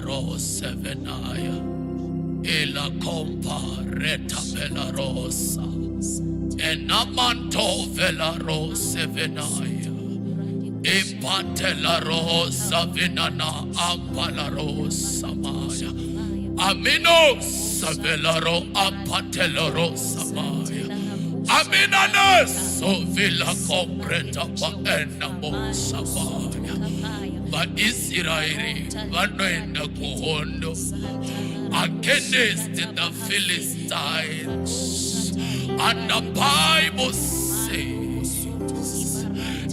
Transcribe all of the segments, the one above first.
rosa venaya. Ela compa reta vela rosa. Enamanto vela rosa venaya. Ipatela rosa vinana ampala rosa maya. Amino savelaro apatela rosa maya. Aminana so villa compreta pa enamo samaya. Ba Israeli vanoenda kuhondo against the Philistines. And the Bible says,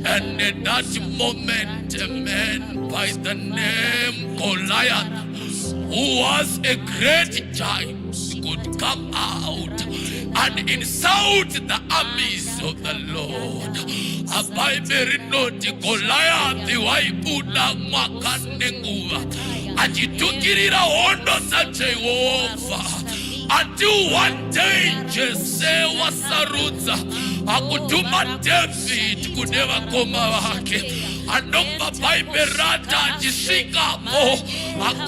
and in that moment a man by the name Goliath, who was a great giant, could come out and insult the armies of the Lord. Abaiberinoti Goliath waibuda mwakanenguva ajitukirira hondo za Jehova. Until one day Jesse wasarudza akutuma David kuneva koma wake. Anomba baiberata jishikapo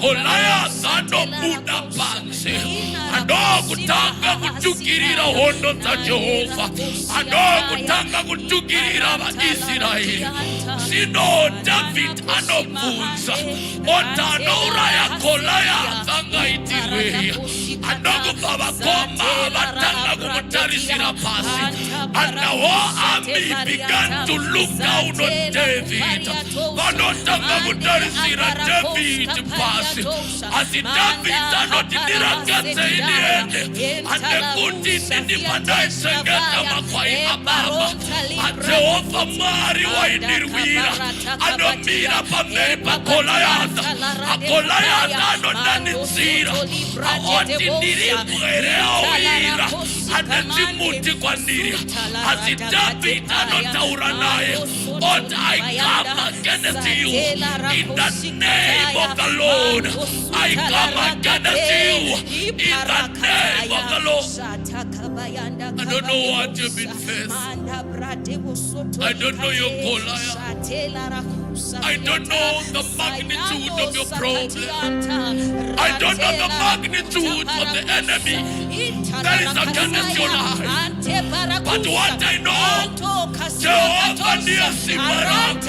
Goliath anobuda pansi. Kutanga kutukirira hondo za Jehova. Kutanga kutukirira wa Israeli. Sino David anopunza otano ya Goliath angaitiwe. Baba koma batanga kumutarisira pasi. And the whole army began to look down on David. Banotanga kumutarisira David pasi. As David anotindira kase iniende. Ande kuti nindi pandai sengeta makwai ababa. Jehova mari wa inirwira. Anomira pameri pa Goliath. Goliath anonanitsira. Aotindiri mwere anajimuti kwa ndiria. As David anotaura naye. But I come against you in the name of the Lord. I come against you in the name of the Lord. I don't know what you've been facing. I don't know your Goliath. I don't know the magnitude of your problem. I don't know the magnitude of the enemy that is against your life. But what I know, Jehovah Nisi Barak.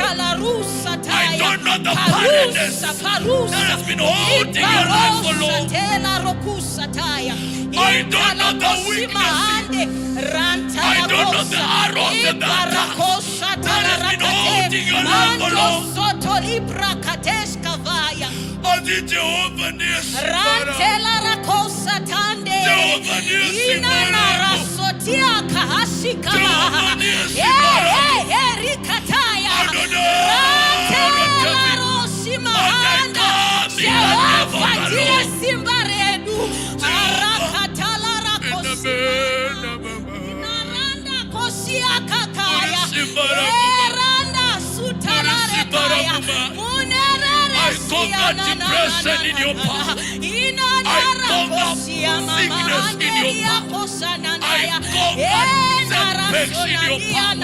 I don't know the barrenness that has been holding your life for long. I don't know the weakness. I don't know the arrows and the attacks that has been holding your life for long. Jehovah Nisi Barak. Jehovah Nisi Barak. I conquer depression in your path. I conquer sickness in your path. I conquer setbacks in your path.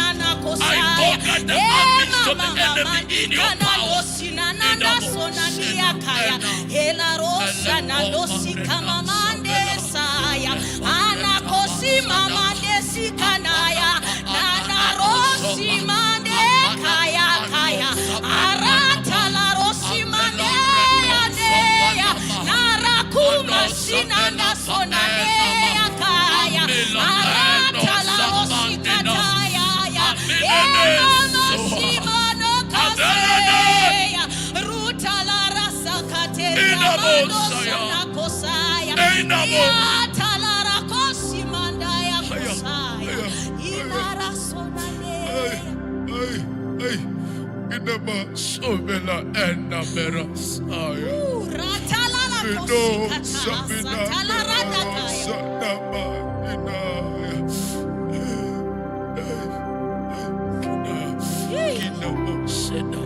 I conquer the armies of the enemy in your power. Sovela ena merasaya. Ino sabina sanama inaya. Kina sena.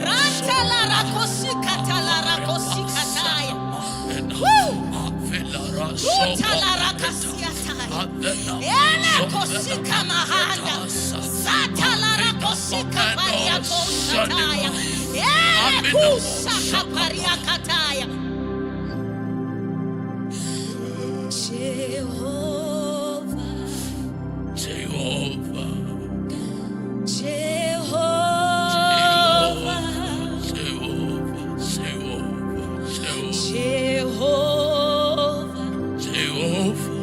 Ratela rakosi katala rakosi kataya. Rutala rakasiataya. Ela kosika mahanda. Satala rakosika varia kosataya. Kusaka pariakataya. Jehovah, Jehovah, Jehovah, Jehovah,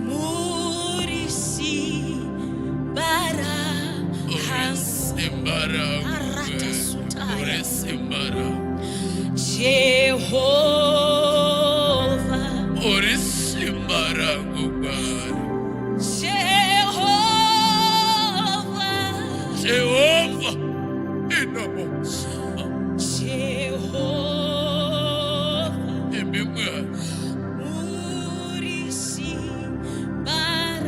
Murisi bara Simbara, Arata sutaya. Simbara, Jehovah, Simbara, Jehovah, Jehovah, Jehovah, Murisi bara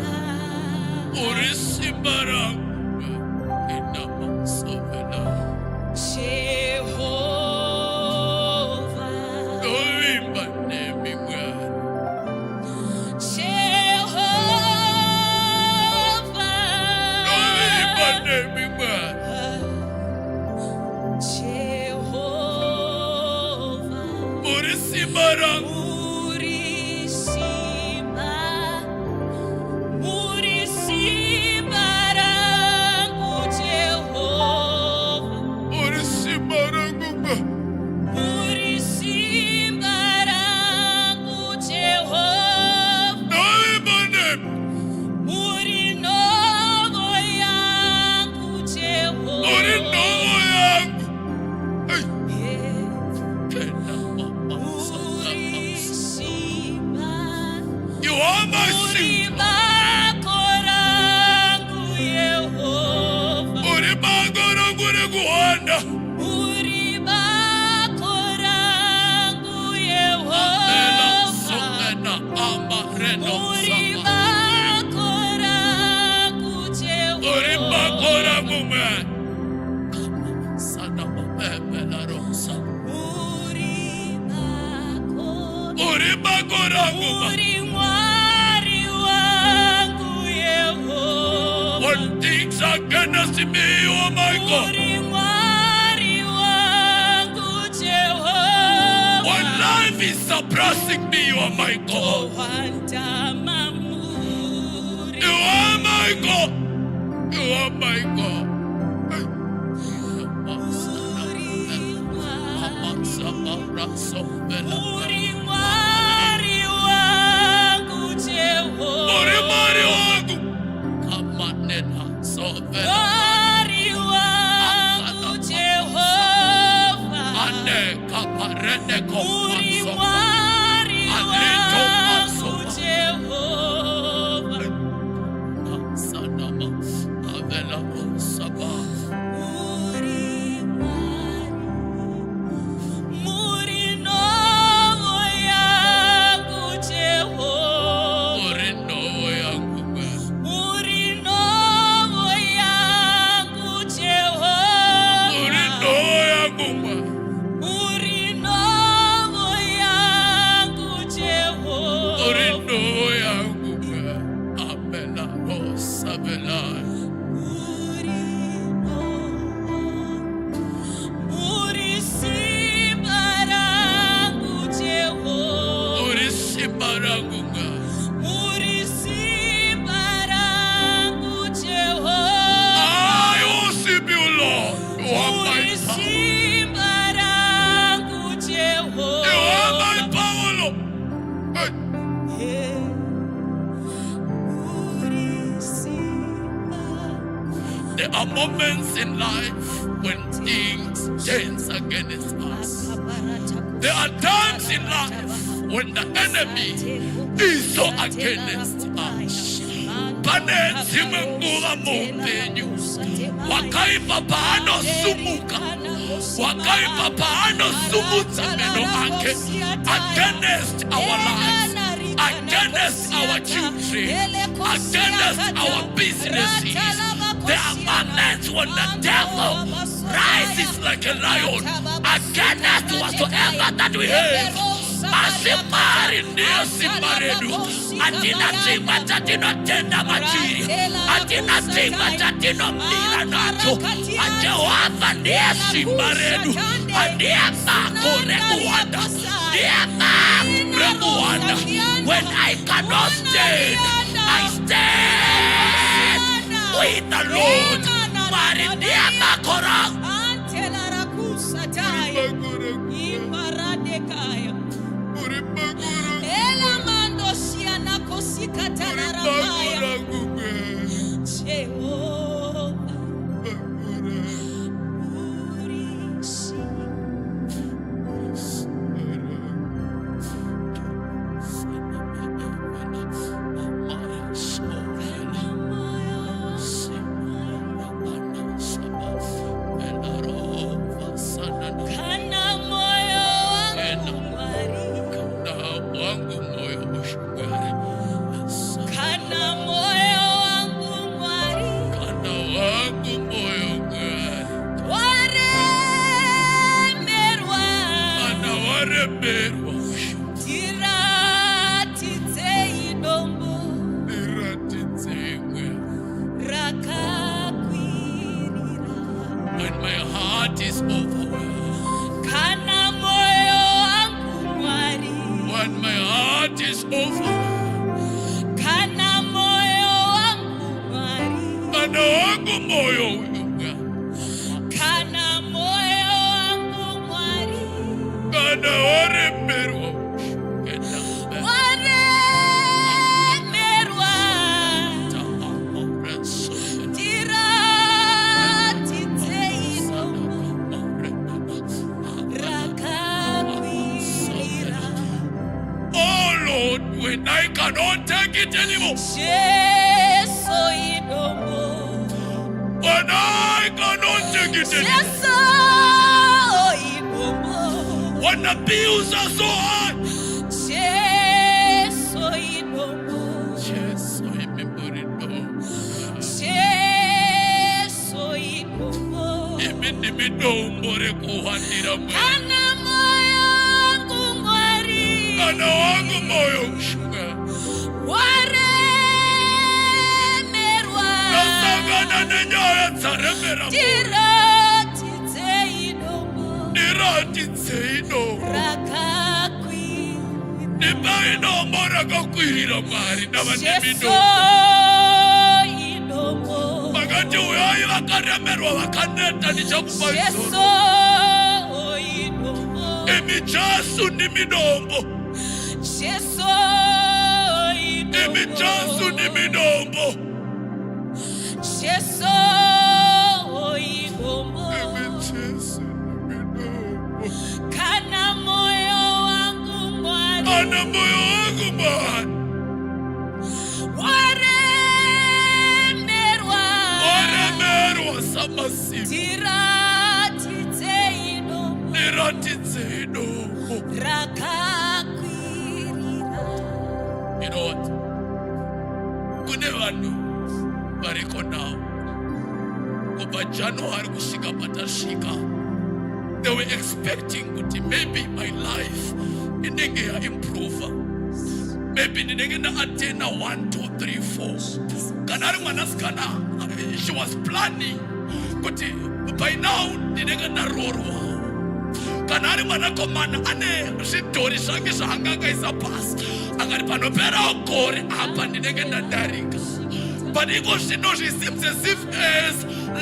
Simbara, You are my shield. When things are against me, oh my God. When life is suppressing me, oh my God. You are my God. You are my God. There are moments in life when things change against us. There are times in life when the enemy is so against us. Panenzi menguva mupenyu, wakaipa paano sumuka, wakaipa paano sumuta meno ake, against our lives, against our children, against our businesses. There are moments when the devil rises like a lion against whatsoever that we have. Asimari ndiye simbaredu. Atina chimba chatino tenda machiri. Atina chimba chatino mira nacho. Ajewapa ndiye simbaredu. Ndiye makore kuwanda. Ndiye makore kuwanda. When I cannot stand, I stand with the Lord. Mari ndiye makora. When my heart is overwhelmed, when my heart is overwhelmed, kana wangu moyo kana waremerwa when I cannot take it anymore. When I cannot take it anymore. When the bills are so high. Kana wangu moyo nasangana nenyoya tsaremera ndiratidzeino ndibainomo rakakwirira Mwari navandeminombo vakati uyai vakaremerwa vakaneta ndichakupa izoro imi Jesu ndiminombo imi Jesu ndiminombo kana moyo wangu Mwari waremerwa samasimu ndiratidzeino. You know what? Kune vanhu variko now kubva January kusvika patasvika, they were expecting kuti maybe my life inenge yaimprova, maybe ndinenge ndaatena 1 2 3 4. Kana ari mwanasikana, she was planning kuti by now ndinenge ndarorwa. Kana ari mwanakomana ane zvidhori zvange zvaangakaisa pasi, akati panopera gore apa ndinenge ndadarika. But it seems as if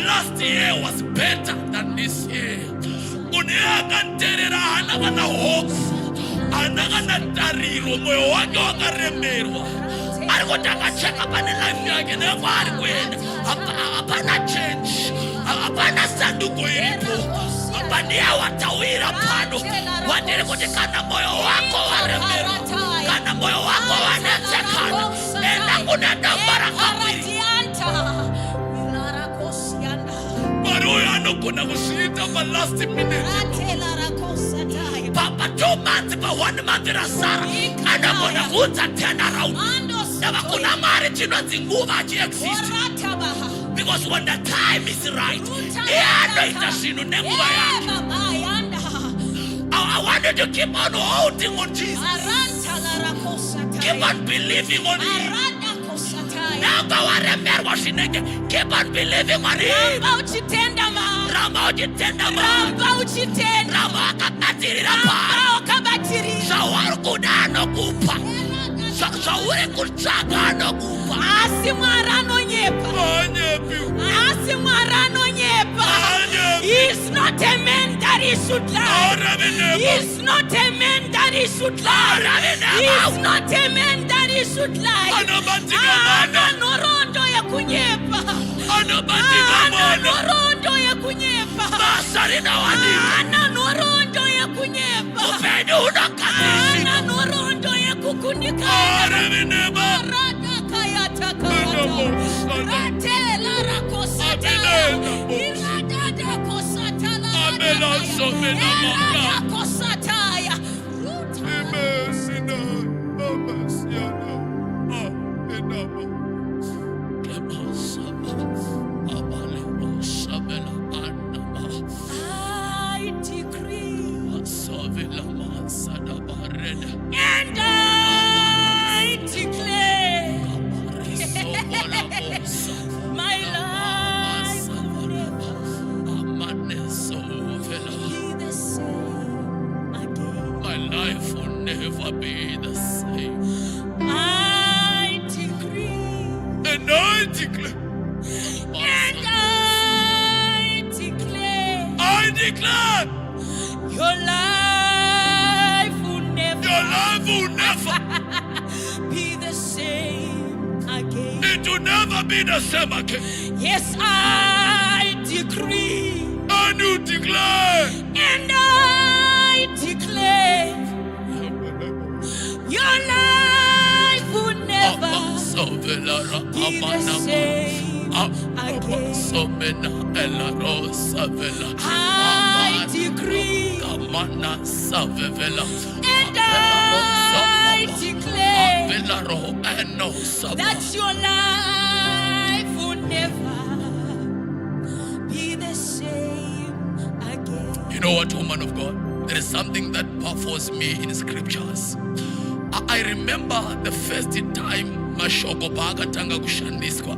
last year was better than this year. Uneakanterera hana kana hope, hana kana tariro, moyo wake wakaremerwa. Arikuti akacheka pane life yake nepo ari kuenda, hapana change, hapana sanduko iripo. Bandia watawira pano, wandiri kuti kana moyo wako waremerwa, kana moyo wako wanetsekana, enda kunenda mbarakawiri. Maruyo anogona kusvita pa last minute. Pa 2 months, pa 1 month rasara, anogona kuudza turn around. Nava kuna mari chinonzi nguva achiexist. Because when the time is right, anoita zvinhu nenguva yake. I want you to keep on holding on Jesus. Keep on believing on Him. Keep on believing on Him. Ramba Shawari kudano kupa. Shawari kuchagano kupa. He's not a man that he should lie. He's not a man that he should lie. He's not a man that he should lie. Ana norondo ya kunyepa. Ana norondo ya kunyepa. Ana norondo ya kunyepa. Ana norondo ya kukunikana. Rada kayata kayata. Ratela rakosata. Iradada kosatala. Irada kosataya. I decree and I declare my life will never be the same again. My life will never be the same. I decree And I declare. and I declare your life will never Your life will never. be the same again. It will never be the same again. Yes, I decree And you declare. and I declare your life will never be the same again. I decree and I declare that your life will never be the same again. You know what, woman of God? There is something that baffles me in scriptures. I remember the first time mashoko paakatanga kushandiswa.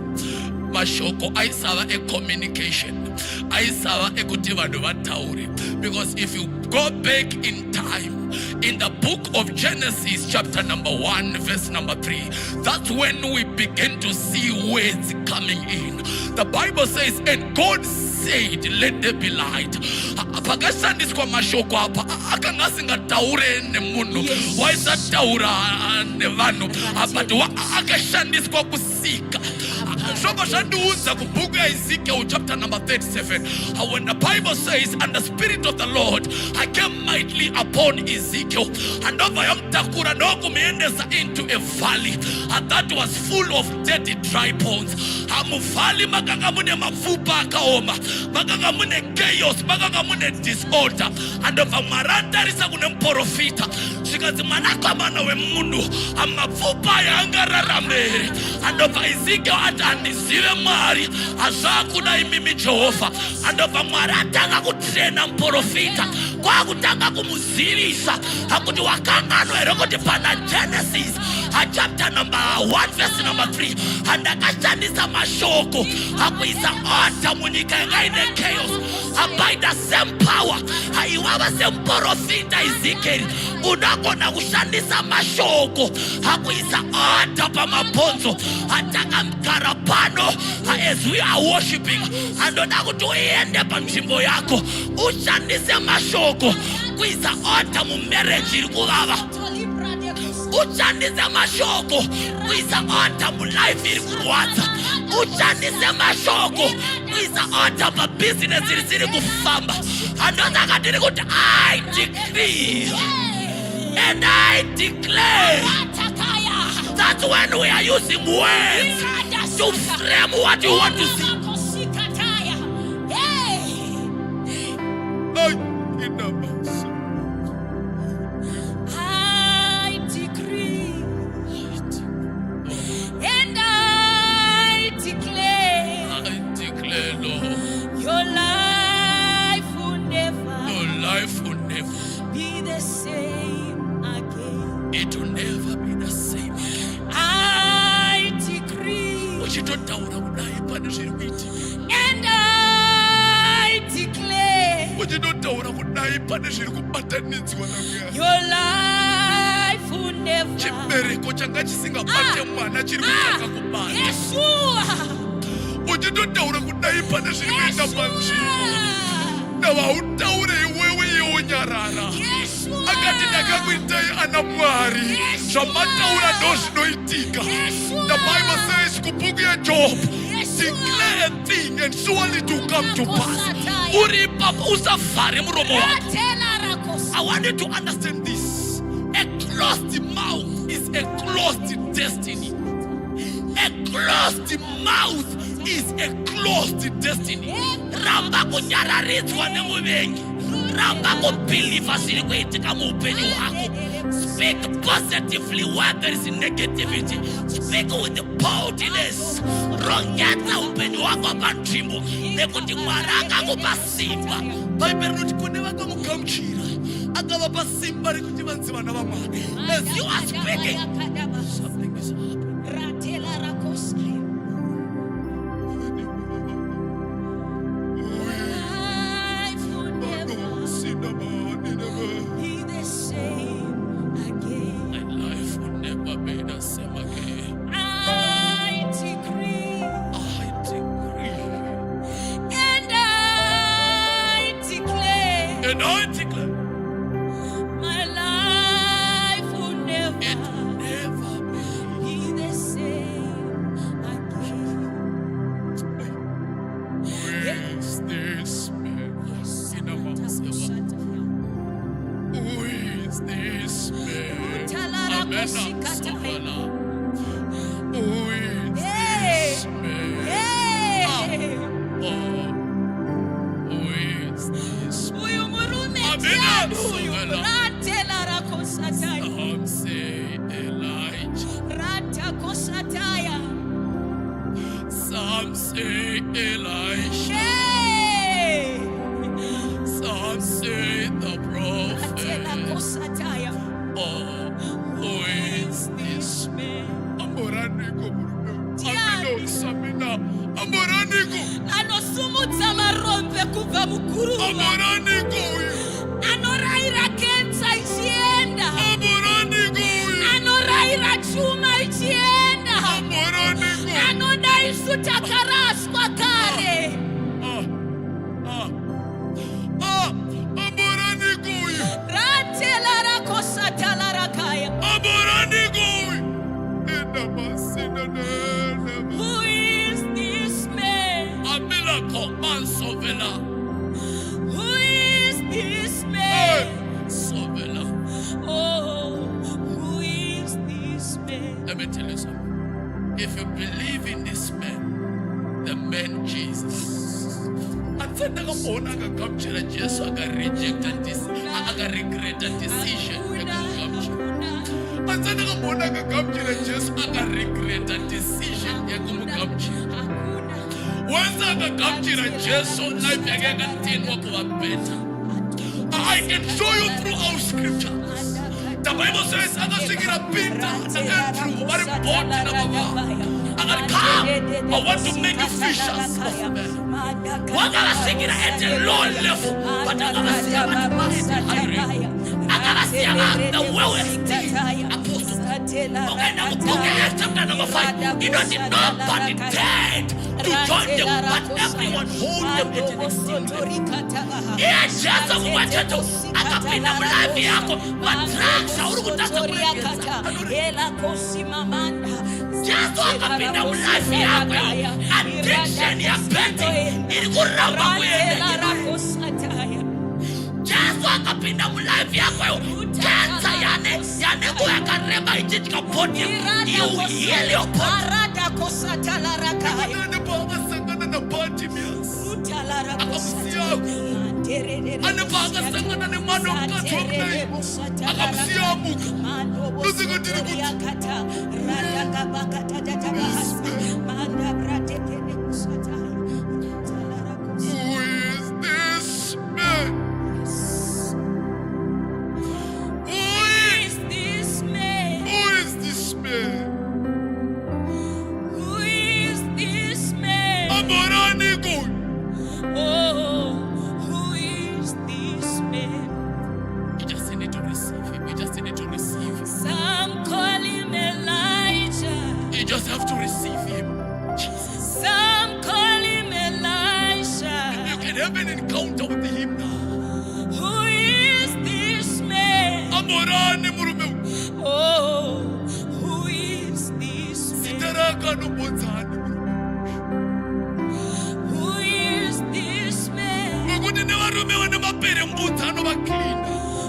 Mashoko aisava a communication. Aisava ekuti vanhu vataure. Because if you go back in time, in the book of Genesis chapter number 1 verse number 3, that's when we begin to see words coming in. The Bible says, and God said, let there be light. Pakashandiswa mashoko apa akanga singataure nemunhu waisataura nevanhu but akashandiswa kusika. Shoma shandiudza kubhuku Ezekiel chapter number 37. When the Bible says, and the Spirit of the Lord came mightily upon Ezekiel, and over yamtakura nokumuendesa into a valley, and that was full of dirty dry bones. Amuvali makanga mune mapfupa akaoma, makanga mune chaos, makanga mune disorder. And over marandarisa kune mporofita zvikati mwanakomana wemunhu amapfupa yangararambere. And over Ezekiel ati andizive Mwari hazvakuda imimi Jehovha. And over Mwari atanga kutrena muprofita kwakutanga kumuzivisa akuti wakanganwa here kuti pana Genesis chapter number 1 verse number 3 andakashandisa mashoko akuisa order munyika yanga ine chaos by the same power iwava semprofita Ezekiel unagona kushandisa mashoko akuisa order pamabhonzo atakamgara pano as we are worshiping. Andoda kuti uende panzvimbo yako ushandise mashoko kuisa order mumarriage iri kuvava, uchandise mashoko kuisa order mulife iri kurwadza, uchandise mashoko kuisa order pabusiness iri kufamba. Andosaka tiri kuti I decree and I declare. That's when we are using words to frame what you want to see. I decree and I declare, Lord, your life will never your life will never be the Your life will never. Yeshua. The Bible says, Job, declare a thing and surely to come to pass. I want you to understand this. A closed mouth is a closed destiny. A closed mouth is a closed destiny. Ramba kunyararitswa nemuvengi. Ramba kubelieve zvirikuitika muupenyu hwako. Speak positively where there is negativity. Speak with boldness. Rongedza upenyu hwako panzvimbo nekuti Mwari akakupa simba. Bhaibheri rinoti kune vakamugamuchira akavapa simba rekuti vanzi vana vaMwari. As you are speaking, something is happening. And I declare, my life will never, it will never be the same again. Who is this man? Who is this man? Amen. Who is this man? Who is this man? Some say Elijah. Some say Elisha. Some say the prophet. Oh, who is this man? Amoranigo. Samina. Amoranigo. Anosumutsa marombe kuva mukuruma. Amoranigo. Anoraira kensa ichienda. Amoranigo. Anoraira chuma ichienda. Amoranigo. Anodai sutakaraswa kare. Amoranigo. Ratela rakosatala rakaya. Amoranigo. Who is this man? Amilako Mansovela. Who is this man? Sovela. Oh, who is this man? Let me tell you something. If you believe in this man, the man Jesus, and Jesus rejected this, regretted decision. And Jesus regretted decision. Once I come to Jesus, life again better. I can show you through our scriptures. The Bible says, I'm going to sing a Peter and Andrew, what important I want to make you fishers of men. What I sing it at a low level, but I'm going to sing at the lowest apostle. Okay, chapter number 5. You know, did nobody dared to join them, but everyone hold them at an extreme level. Yeah, just wanted to akapinda mlavi yako madrags auru kutaka kurekeza. Just akapinda mlavi yako addiction ya betting ilikuramba kuenda. Just akapinda mlavi yako cancer yane kuweka reba ijitika body you heal your body. have an encounter with him now. Who is this man? Amorane murume. Oh, who is this man? Sitaraka no bonzani. Who is this man? Ukuthi newarume wane mapere mbunzano baklina.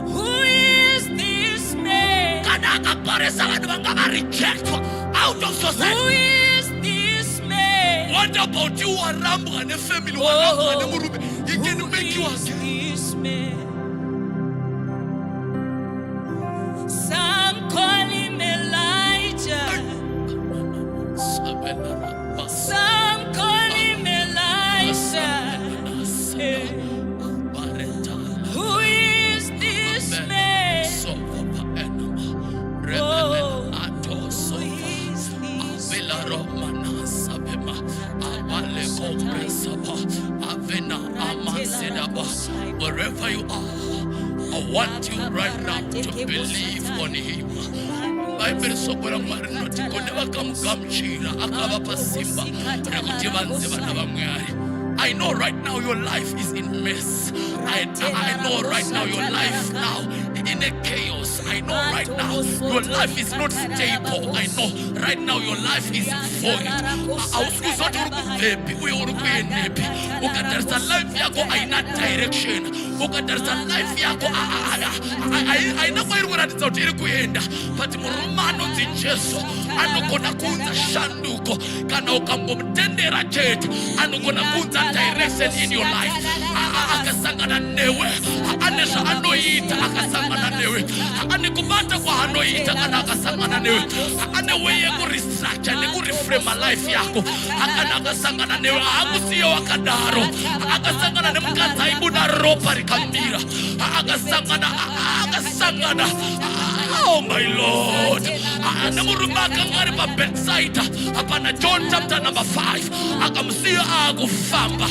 Who is this man? Kana akaparesa vanhu vanga rejectwa out of society. Who is this man? What about you warambwa ne family warambwa ne murume? He can make you again. This man. Some call him Elijah. Some call him Elisha. Who is this man? Oh, who is this Wherever you are, I want you right now to believe on him. Bible sokora marinoti koneva kamkamchira akava pasimba rekuti vanze vana vamwari. I know right now your life is in mess. I know right now your life now in a chaos. I know right now your life is not stable. I know right now your life is void. Ausikuzoti urikuvepi uye urikuyenepi. Ukatarisa life yako aina direction. Ukatarisa life yako aina kwa irikuratidza kuti iri kuenda. But murumano nzinjeso anogona kuunza shanduko kana ukangomutendera chete anogona kuunza direction in your life. Akasangana newe ane zvaanoita akasangana newe ane kubata kwaanoita kana akasangana newe ane way yekurestructure nekureframe life yako akana akasangana newe akusiye wakadaro akasangana nemukadzi aibuda ropa rikamira akasangana oh my Lord nemurume akanga ari pabedside apana John chapter number 5 akamusiya akufamba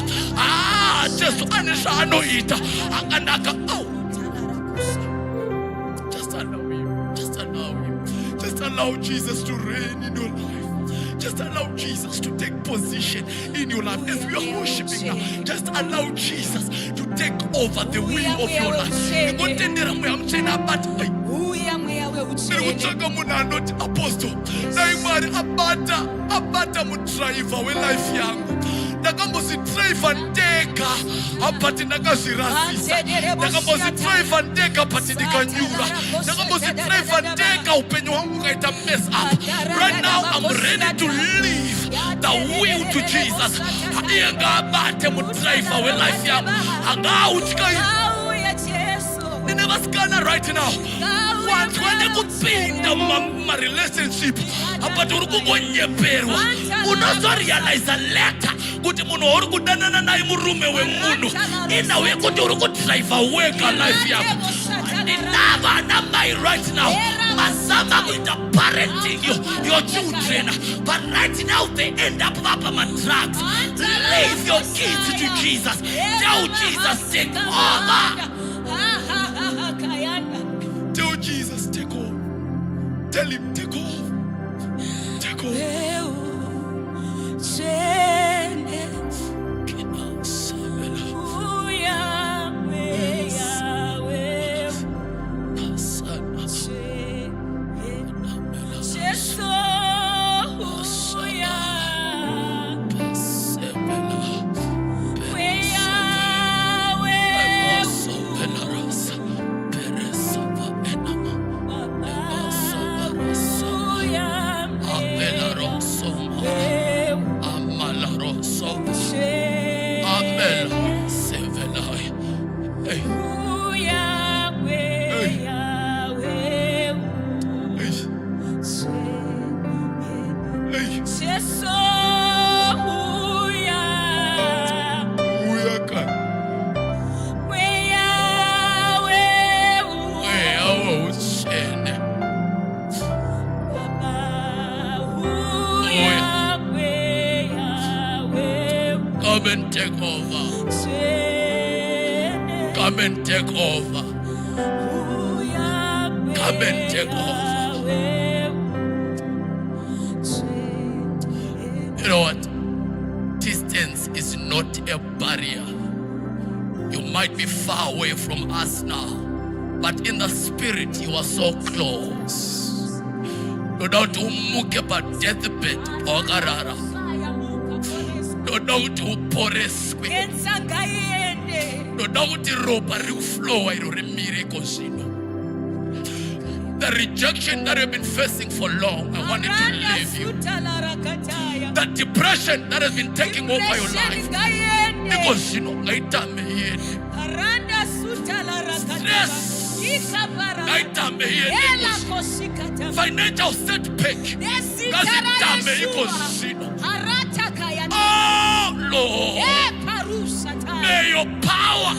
Jesu ane zvaanoita akanaka. Just allow him. Just allow him. Just allow Jesus to reign in your life. Just allow Jesus to take position in your life. As we are worshiping now, just allow Jesus to take over the wheel of your life. Apostle, abata mudriver welife yangu ndakambozidraiva ndega apati ndakazvirasisa ndakambozidraiva ndega apati ndikanyura ndakambozidraiva ndega upenyu hwangu ukaita mess up. Right now I'm ready to leave the will to Jesus. Iye ngaabate mudriver welife yangu angautyayi nenevasikana right now vantu vane kupinda mumaraelationship apati uri kungonyeperwa unozorealiza later kuti munhu uri kudanana naye murume wemunhu inauye kuti uri kudriva wega life yako. Ndinava mai right now mazama kuita parenting your children, but right now they end up drugs. Leave your kids to Jesus. Tell Jesus take over. Tell Jesus take over. Tell him take over. Take over. Come and take over. Come and take over. Come and take over. You know what? Distance is not a barrier might be far away from us now, but in the spirit you are so close. No doubt umuke pa deathbed ogarara. No doubt uporeswe. No doubt ropa flow iro miracle zino. The rejection that you've been facing for long, I wanted to leave you. That depression that has been taking over your life, because you know, stress, financial setback, oh Lord, may your power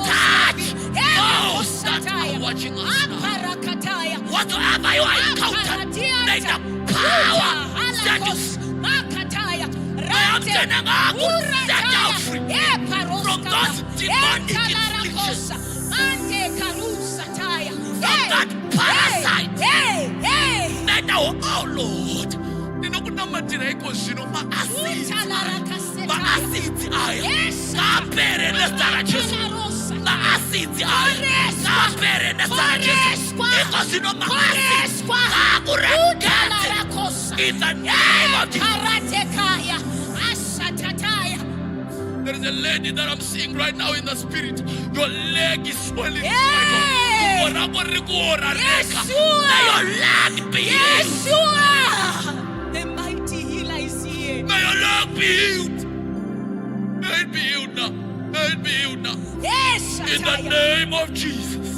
touch those that are watching us now. Whatsoever you are encountering, may the power set you free. I am telling you, set you free from those demonic inflictions, from that parasite. May the, oh Lord, in the name of Jesus. There is a lady that I'm seeing right now in the spirit. Your leg is swelling. May your leg be healed. The mighty healer is here. May your leg be healed. May it be healed now. May it be healed now. Yes, in the name of Jesus.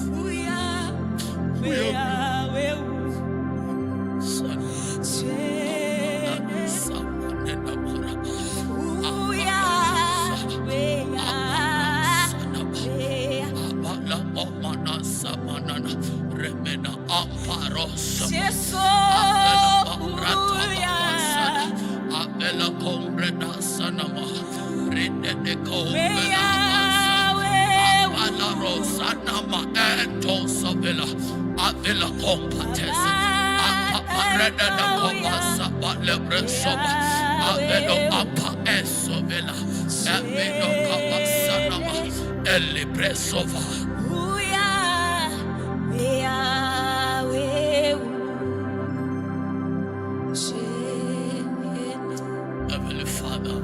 Heavenly Father,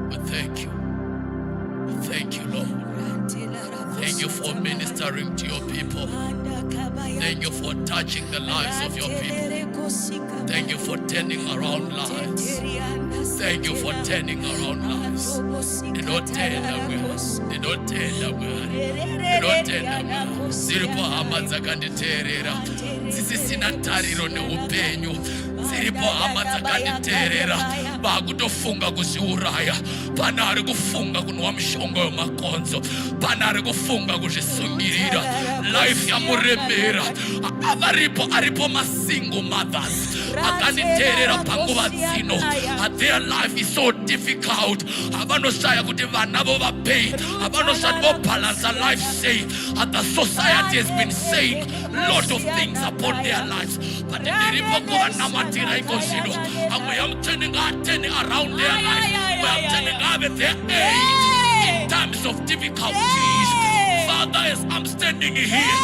we thank you. We thank you, Lord. Thank you for ministering to your people. Thank you for touching the lives of your people. Thank you for turning around lives. Thank you for turning around lives. They don't turn away. They don't turn away. They don't turn away. Ziripo amazakanditerera. Sisi sinatariro ne upenyu. Ziripo amazakanditerera. Bakutofunga kuziuraya. Panari kufunga kunwa mshongo yo makonzo. Panari kufunga kuzisungirira. Life ya muremera. Aripo masingle mothers. Akaniterera panguva zino. Their life is so difficult. Avanosaya kuti vana vo vapaid. Avanosati vo balance life say. The society has been saying a lot of things upon their lives. But ndiripo kuva namatira iko zino. I am turning around their life. I am turning out their age in times of difficulties. Father, as I'm standing here,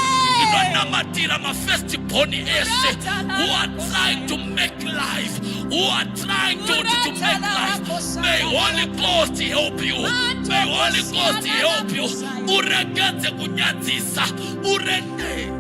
my firstborn ese, who are trying to make life, who are trying to make life. May Holy Ghost help you. May Holy Ghost help you. Uregeze kunyazisa. Urege.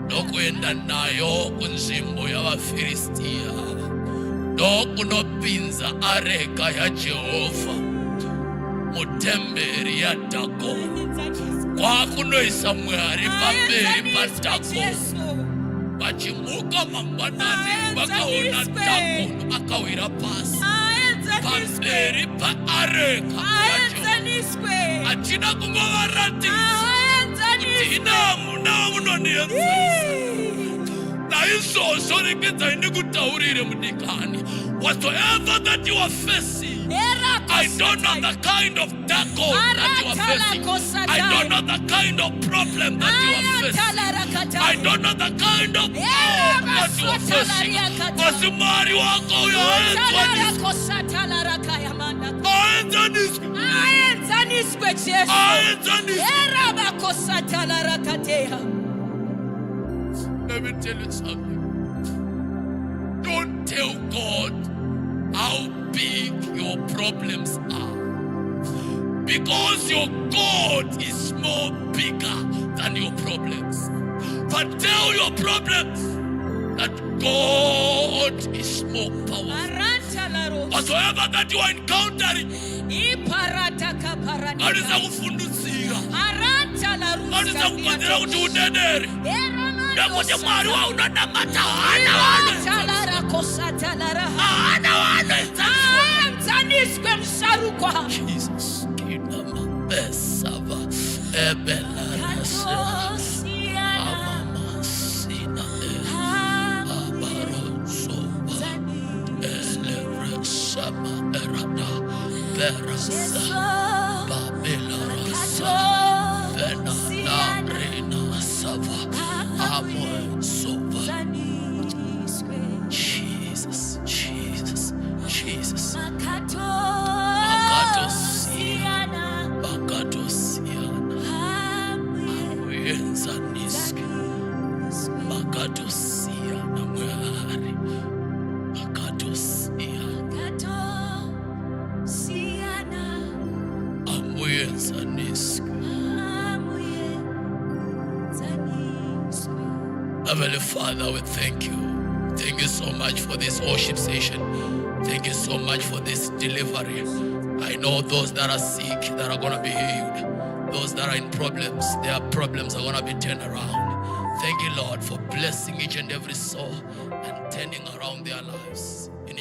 Nokwenda nayo kunzimbo y'Abafilistia, nokunopinza areka ya Jehova mutemberi ya Dagoni, kwakunoisa mwari pamberi pa Dagoni. Vachimuka mangwanani vakaona Dagoni akawira pasi pamberi pa areka ya Jehova. Achina kungovaratidza kuti ina munonienzesa. Naizvozvo rekedza ndikutaurire mudikani, whatsoever that you are facing, I don't know the kind of Dagon that you are facing. I don't know the kind of problem that you are facing. I don't know the kind of war that you are facing. Wasimari wako Let me tell you something. Don't tell God how big your problems are, because your God is more bigger than your problems. But tell your problems that God is more powerful. Whatsoever that you are encountering, anisa kufundisira, anisa kukwazira kuti udedere. Nakuti mwari wa unanamata hana Jesus, kinama besava ebelarasa amama sina abaronsoba elevresama erada berasa babelarasa vena rena sava. Jesus, Jesus, Jesus. Heavenly Father, we thank you. Thank you so much for this worship session. Thank you so much for this delivery. I know those that are sick, that are going to be healed. Those that are in problems, their problems are going to be turned around. Thank you, Lord, for blessing each and every soul and turning around their lives. In